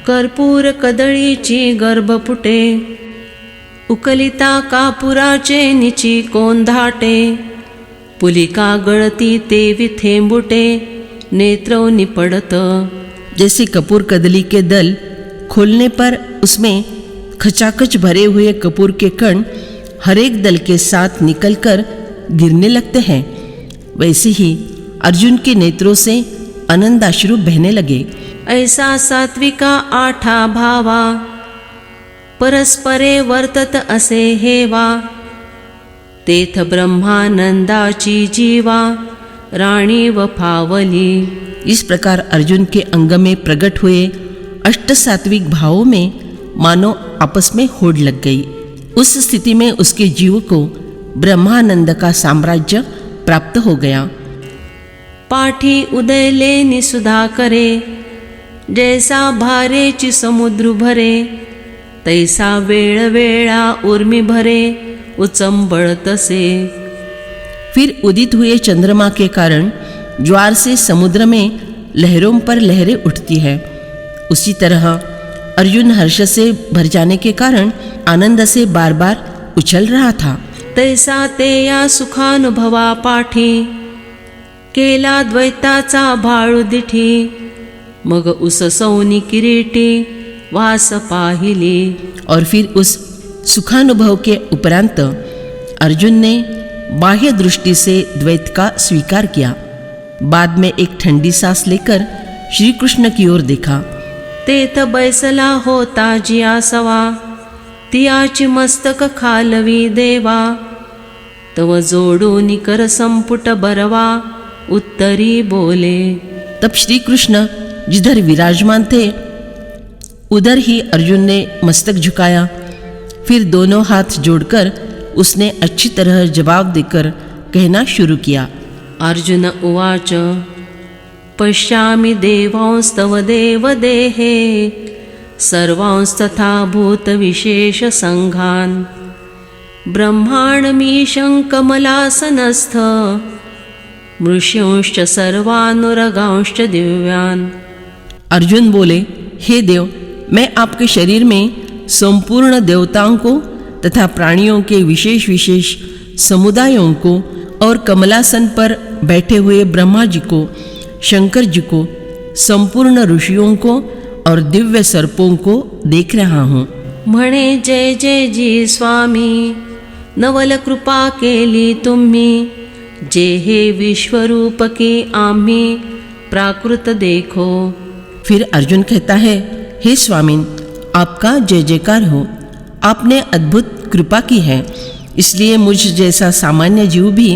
कर्पूर कदळीची गर्भपुटे, उकलिता कापुराचे निची कोंधाटे, पुलिका गळती तेवी थेंबुटे, नेत्रौनी पड़त। जैसे कपूर कदली के दल खोलने पर उसमें खचाखच भरे हुए कपूर के कण हर एक दल के साथ निकलकर गिरने लगते हैं, वैसे ही अर्जुन के नेत्रों से आनंदाश्रु बहने लगे। ऐसा सात्विका आठा भावा, परस्परे वर्तत असे हेवा, तेथ ब्रह्मानंदाची जीवा, राणी व फावली। इस प्रकार अर्जुन के अंग में प्रकट हुए अष्ट सात्विक भावों में मानो आपस में होड़ लग गई। उस स्थिति में उसके जीव को ब्रह्मानंद का साम्राज्य प्राप्त हो गया। पाठी उदयले निसुधा करे, जैसा भारेची समुद्र भरे, तैसा वेळ वेळा उर्मी भरे, उचंबळ तसे। फिर उदित हुए चंद्रमा के कारण ज्वार से समुद्र में लहरों पर लहरें उठती है, उसी तरह अर्जुन हर्ष से भर जाने के कारण आनंद से बार बार उछल रहा था। तैसा ते या सुखानुभवा पाठी, केला द्वैताचा भाळू दिठी, मग उस सौनी किरीटी वास पाहिली। और फिर उस सुखानुभव के उपरांत अर्जुन ने बाह्य दृष्टि से द्वैत का स्वीकार किया। बाद में एक ठंडी सांस लेकर श्री कृष्ण की ओर देखा। तेथ बैसला होता जिया सवा, तियाची मस्तक खालवी देवा, तव जोडून कर संपुट बरवा, उत्तरी बोले। तब श्री कृष्ण जिधर विराजमान थे उधर ही अर्जुन ने मस्तक झुकाया। फिर दोनों हाथ जोड़कर उसने अच्छी तरह जवाब देकर कहना शुरू किया। अर्जुन उवाच, पश्यामि देवांस्तव देवदेहे, सर्वांस्तथा भूतविशेष संघान्, ब्रह्माण्डमीशं कमलासनस्थ, मृष्योंश्च सर्वानुरगांश्च दिव्यान्। अर्जुन बोले, हे देव, मैं आपके शरीर में संपूर्ण देवताओं को तथा प्राणियों के विशेष विशेष समुदायों को और कमलासन पर बैठे हुए ब्रह्मा जी को, शंकर जी को, संपूर्ण ऋषियों को और दिव्य सर्पों को देख रहा हूँ। म्हणे जय जय जी स्वामी, नवल कृपा केली तुम्ही, जे हे विश्वरूप की आम्ही प्राकृत देखो। फिर अर्जुन कहता है, हे स्वामिन, आपका जय जयकार हो। आपने अद्भुत कृपा की है, इसलिए मुझ जैसा सामान्य जीव भी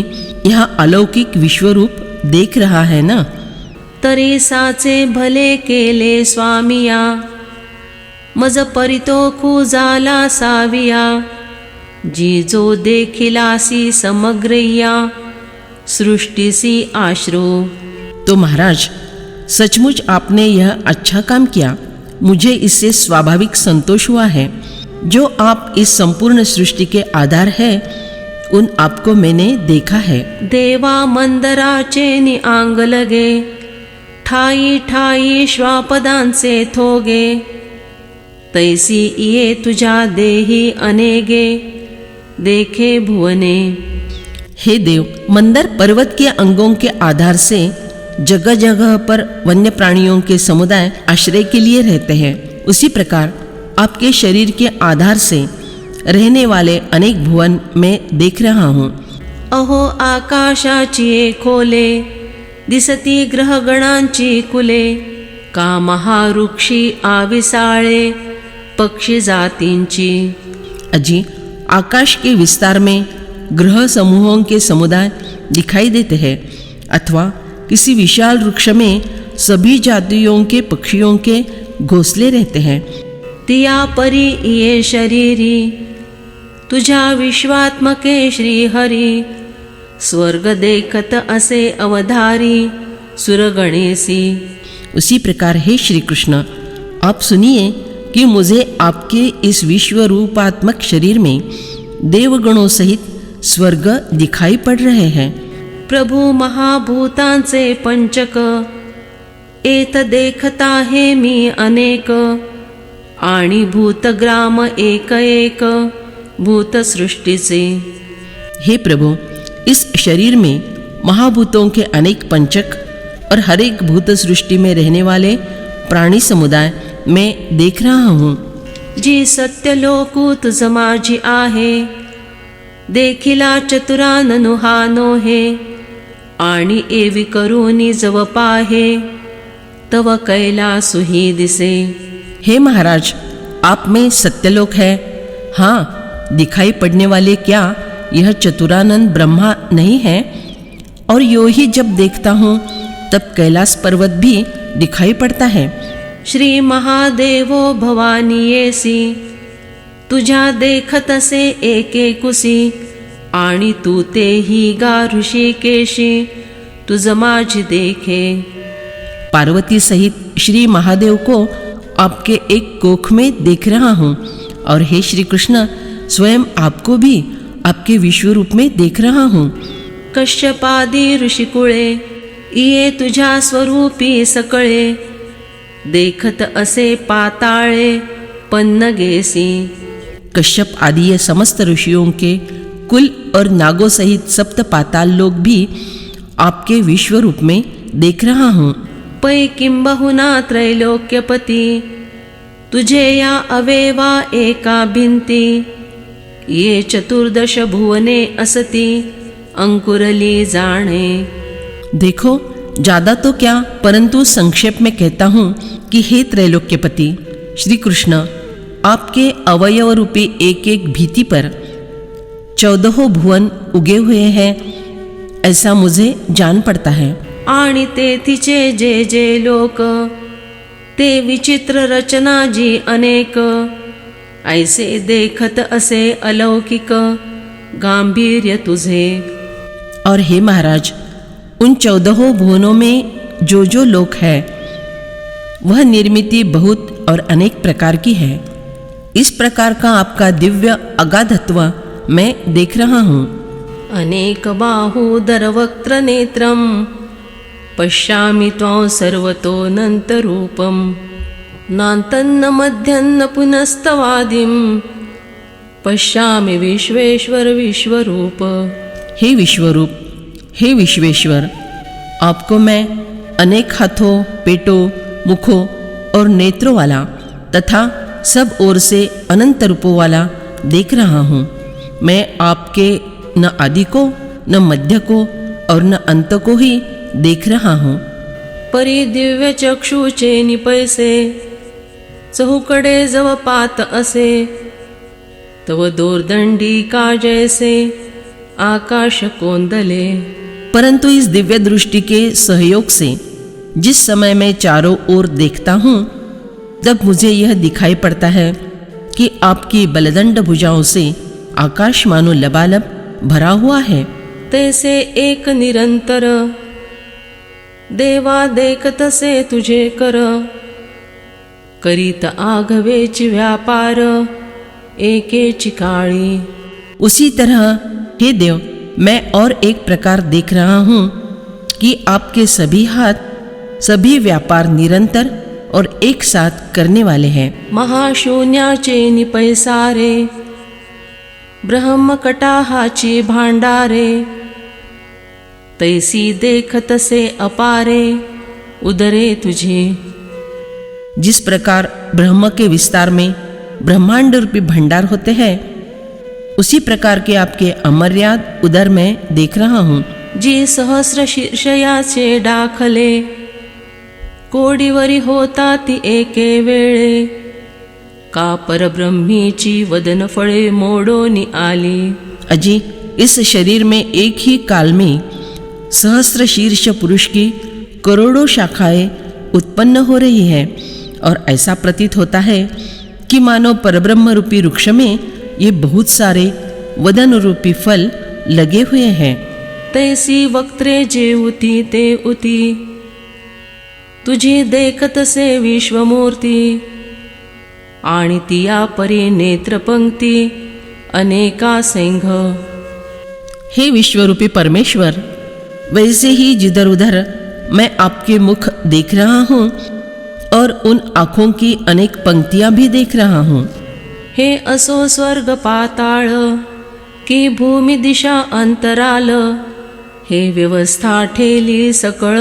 यह अलौकिक विश्वरूप देख रहा है ना। तरी साचे भले केले स्वामिया, मज परितोखू झाला साविया, जी जो देखिलासी समग्रया, सृष्टिसी आश्रो। तो महाराज, सचमुच आपने यह अच्छा काम किया। मुझे इससे स्वाभाविक संतोष हुआ है। जो आप इस संपूर्ण सृष्टि के आधार है, उन आपको मैंने देखा है। देवा मंदराचे नि आंग लगे, ठाई ठाई श्वापदांचे थोगे, तैसी ये तुझा देही अनेगे, देखे भुवने। हे देव, मंदर पर्वत के अंगों के आधार से जगह जगह पर वन्य प्राणियों के समुदाय आश्रय के लिए रहते हैं, उसी प्रकार आपके शरीर के आधार से रहने वाले अनेक भुवन में देख रहा हूँ। अहो आकाशाची खोले, दिसती ग्रहगणांची कुले, का महावृक्षी आविसाळे, पक्षी जातींची। अजी, आकाश के विस्तार में ग्रह समूहों के समुदाय दिखाई देते हैं, अथवा किसी विशाल वृक्ष में सभी जातियों के पक्षियों के घोंसले रहते हैं। तिया परी ये शरीरी, तुझा विश्वात्मके श्री हरी, स्वर्ग देखत असे अवधारी, सुरगणेसी। उसी प्रकार हे श्री कृष्ण, आप सुनिए कि मुझे आपके इस विश्व रूपात्मक शरीर में देवगणों सहित स्वर्ग दिखाई पड़ रहे हैं। प्रभु महाभूतांचे पंचक, एत देखता हे मी अनेक, आणि भूतग्राम एक एक भूत सृष्टीचे। हे प्रभु, इस शरीर में महाभूतों के अनेक पंचक और हर एक भूत सृष्टि में रहने वाले प्राणी समुदाय मैं देख रहा हूँ। जी सत्य लोकूत समाजी आहे, देखिला चतुराननु हानो हे, आणि एवी करुनी जव पाहे, तव कैलासुही दिसे। हे महाराज, आप में सत्यलोक है। हाँ, दिखाई पड़ने वाले क्या यह चतुरानंद ब्रह्मा नहीं है? और यो ही जब देखता हूँ तब कैलाश पर्वत भी दिखाई पड़ता है। श्री महादेवो भवानी येसी, तुझ्या देखतसे एकेकुसी, आणि तू तेही गा ऋषिकेशी, तुझ माझी देखे। पार्वती सहित श्री महादेव को आपके एक कोख में देख रहा हूँ, और हे श्री कृष्ण, स्वयं आपको भी आपके विश्व रूप में देख रहा हूँ। कश्यपादी ऋषिकुळे, ये तुझ्या स्वरूपी सकळे, देखत असे पाताळे पन्न गेसी। कश्यप आदि ये समस्त ऋषियों के कुल और नागों सहित सप्त पाताल लोग भी आपके विश्व रूप में देख रहा हूँ। पै किंबहुना त्रैलोक्यपती, तुझे या अवेवा एका भिंती, ये चतुर्दश भुवने असती अंकुरली जाणे। देखो, ज्यादा तो क्या, परंतु संक्षेप में कहता हूँ कि हे त्रैलोक्यपति श्री कृष्ण, आपके अवयव रूपी एक एक भीति पर 14 भुवन उगे हुए हैं, ऐसा मुझे जान पड़ता है। आणि तेथीचे जे जे लोक, ते विचित्र रचना जी अनेक, ऐसे देखत असे अलौकिक गांभीर्य तुझे। और हे महाराज, उन 14 भुवनों में जो लोक है, वह निर्मिति बहुत और अनेक प्रकार की है। इस प्रकार का आपका दिव्य अगाधत्व मैं देख रहा हूँ। अनेक बाहुदर वक्त्र नेत्रम, पश्यामि त्वां सर्वतोऽनन्तरूपं, नान्तन्न मध्यन्न पुनस्तवादिं, पश्यामि विश्वेश्वर विश्वरूप। हे विश्वरूप, हे विश्वेश्वर, आपको मैं अनेक हाथों, पेटों, मुखों और नेत्रों वाला तथा सब ओर से अनंत रूपों वाला देख रहा हूँ। मैं आपके न आदि को, न मध्य को और न अंत को ही देख रहा हूँ। परी दिव्य चक्षुचे निपैसे, चहूकडे जव पात असे, तव दोर्दंडी का जैसे आकाश कोंदले। परंतु इस दिव्य दृष्टि के सहयोग से जिस समय मैं चारों ओर देखता हूँ, तब मुझे यह दिखाई पड़ता है कि आपकी बलदंड भुजाओं से आकाश मानो लबालब भरा हुआ है। तैसे एक निरंतर, देवा देखत से तुझे कर, करीत आघवेची व्यापार एकेची काळी। उसी तरह हे देव, मैं और एक प्रकार देख रहा हूँ कि आपके सभी हाथ, सभी व्यापार निरंतर और एक साथ करने वाले हैं। महाशून्याचे निपैसारे, ब्रह्म कटाहाची भांडारे, तैसी देखत से अपारे उदरे तुझे। जिस प्रकार ब्रह्म के विस्तार में ब्रह्मांड रूपी भंडार होते हैं, उसी प्रकार के आपके अमर्याद उदर में देख रहा हूँ। जी सहस्र शीर्षयाचे डाखले, कोडीवरी होता ती एके वेळे, का परब्रह्मीची वदन फळे मोडोनी आली। अजी, इस शरीर में एक ही काल में सहस्र शीर्ष पुरुष की करोड़ों शाखाएं उत्पन्न हो रही है, और ऐसा प्रतीत होता है कि मानो परब्रह्म रूपी वृक्ष में ये बहुत सारे वदन रूपी फल लगे हुए हैं। तैसी वक्त्रे जे उती ते उती, तुझी देखत से विश्वमूर्ती, आणि तिया परी नेत्रपंक्ती अनेका संघ। हे विश्वरूपी परमेश्वर, वैसे ही जिधर उधर मैं आपके मुख देख रहा हूँ, और उन आँखों की अनेक पंक्तियां भी देख रहा हूँ। हे असो स्वर्ग पाताळ की भूमी दिशा अंतराल, हे व्यवस्था ठेली सकळ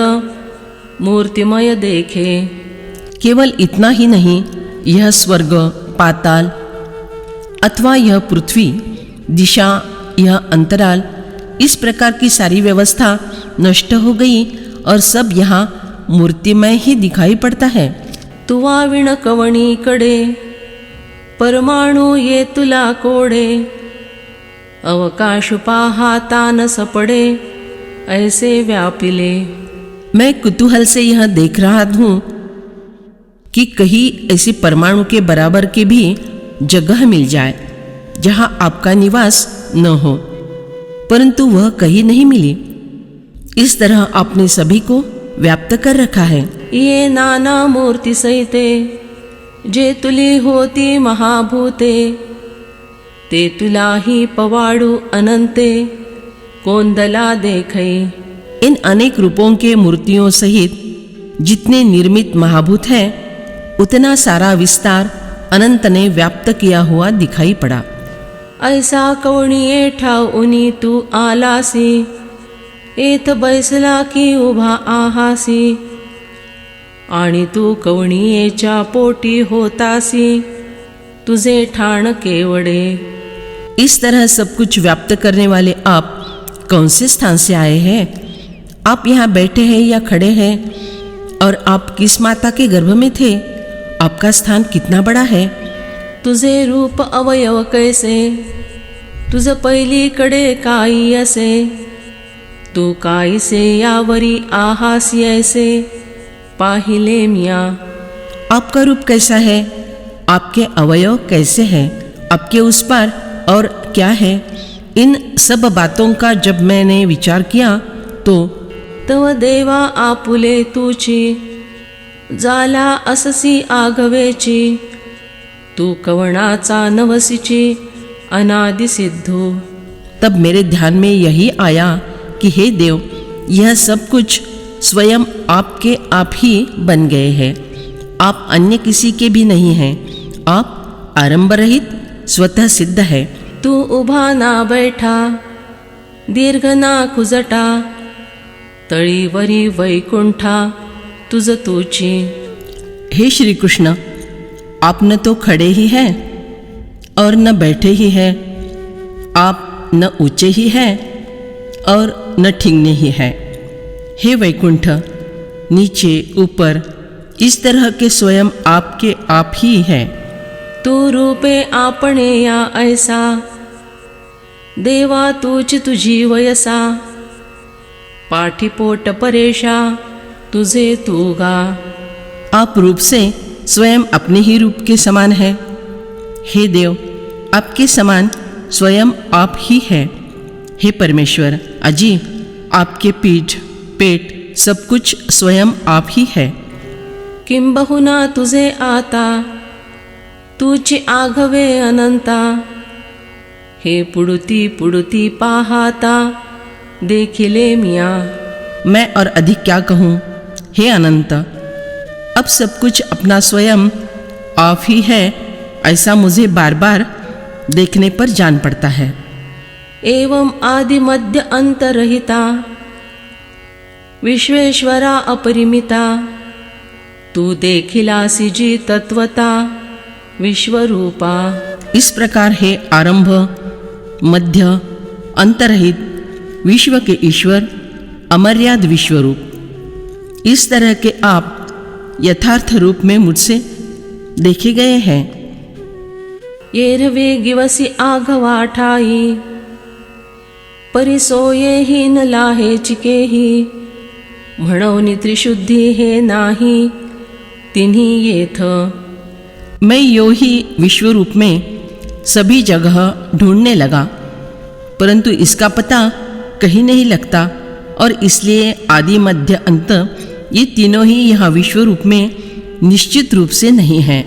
मूर्तिमय देखे। केवल इतना ही नहीं, यह स्वर्ग, पाताल अथवा यह पृथ्वी, दिशा, यह अंतराल, इस प्रकार की सारी व्यवस्था नष्ट हो गई और सब यहाँ मूर्तिमय ही दिखाई पड़ता है। तुवा विण कवणीकडे परमाणु ये तुला कोडे, अवकाश पाहाता न सपडे ऐसे व्यापिले। मैं कुतूहल से यह देख रहा हूँ कि कहीं ऐसी परमाणु के बराबर की भी जगह मिल जाए जहाँ आपका निवास न हो, परंतु वह कहीं नहीं मिली। इस तरह आपने सभी को व्याप्त कर रखा है। ये नाना मूर्ति सहिते जे तुली होती महाभूते, ते तुलाही पवाडू अनंते कोंदला देखै। इन अनेक रूपों के मूर्तियों सहित जितने निर्मित महाभूत हैं, उतना सारा विस्तार अनंत ने व्याप्त किया हुआ दिखाई पड़ा। ऐसा कवणीये ठाऊनी तू आलासी, एथ बैसला की उभा आहासी, आणि तू कवणीयेच्या पोटी होतासी, तुझे ठाण केवडे। इस तरह सब कुछ व्याप्त करने वाले आप कौन से स्थान से आए हैं? आप यहाँ बैठे हैं या खड़े हैं? और आप किस माता के गर्भ में थे? आपका स्थान कितना बड़ा है? तुझे रूप अवयव कैसे, तुझ पहिलीकडे काही असे, तू काहीसे यावरी आहासी ऐसे पाहिले मिया। आपका रूप कैसा है? आपके अवयव कैसे हैं? आपके उस पार और क्या है? इन सब बातों का जब मैंने विचार किया तो तव देवा आपुले तुची, जाला अससी आघवेची, तू कवणाचा नवसीची अनादि सिद्धू। तब मेरे ध्यान में यही आया कि हे देव, यह सब कुछ स्वयं आपके आप ही बन गए हैं। आप अन्य किसी के भी नहीं हैं। आप आरंभ रहित स्वतः सिद्ध है। तू उभा ना बैठा, दीर्घ ना खुजटा, तळीवरी वैकुंठा तुझ तुची। हे श्री कृष्ण, आप न तो खड़े ही हैं और न बैठे ही हैं। आप न ऊंचे ही हैं और न ठिंगने ही हैं। हे वैकुंठ, नीचे ऊपर इस तरह के स्वयं आपके आप ही हैं। तू रूपे आपणे या ऐसा, देवा तूच तुझी वयसा, पाठीपोट परेशा तुझे तूगा। आप रूप से स्वयं अपने ही रूप के समान है। हे देव, आपके समान स्वयं आप ही है। हे परमेश्वर, अजी आपके पीठ पेट सब कुछ स्वयं आप ही है। किंबहुना तुझे आता, तुझे आघवे अनंता, हे पुडुती पुडुती पाहाता देखिले मिया। मैं और अधिक क्या कहूँ? हे अनंत, अब सब कुछ अपना स्वयं आप ही है, ऐसा मुझे बार बार देखने पर जान पड़ता है। एवं आदि मध्य अंतरहिता, विश्वेश्वरा अपरिमिता, तू देखिलासी जी तत्वता विश्वरूपा। इस प्रकार है आरंभ, मध्य, अंतरहित, विश्व के ईश्वर, अमर्याद विश्वरूप। इस तरह के आप यथार्थ रूप में मुझसे देखे गए हैं। येरवे गिवसी आघवा ठाई, परिसोये ही न लाहे चिकेही, म्हणवनी त्रिशुद्धी हे नाही तिन्ही येथ। मैं यो ही विश्व रूप में सभी जगह ढूंढने लगा, परंतु इसका पता कहीं नहीं लगता, और इसलिए आदि मध्य अंत ये तीनों ही यहाँ विश्व रूप में निश्चित रूप से नहीं हैं।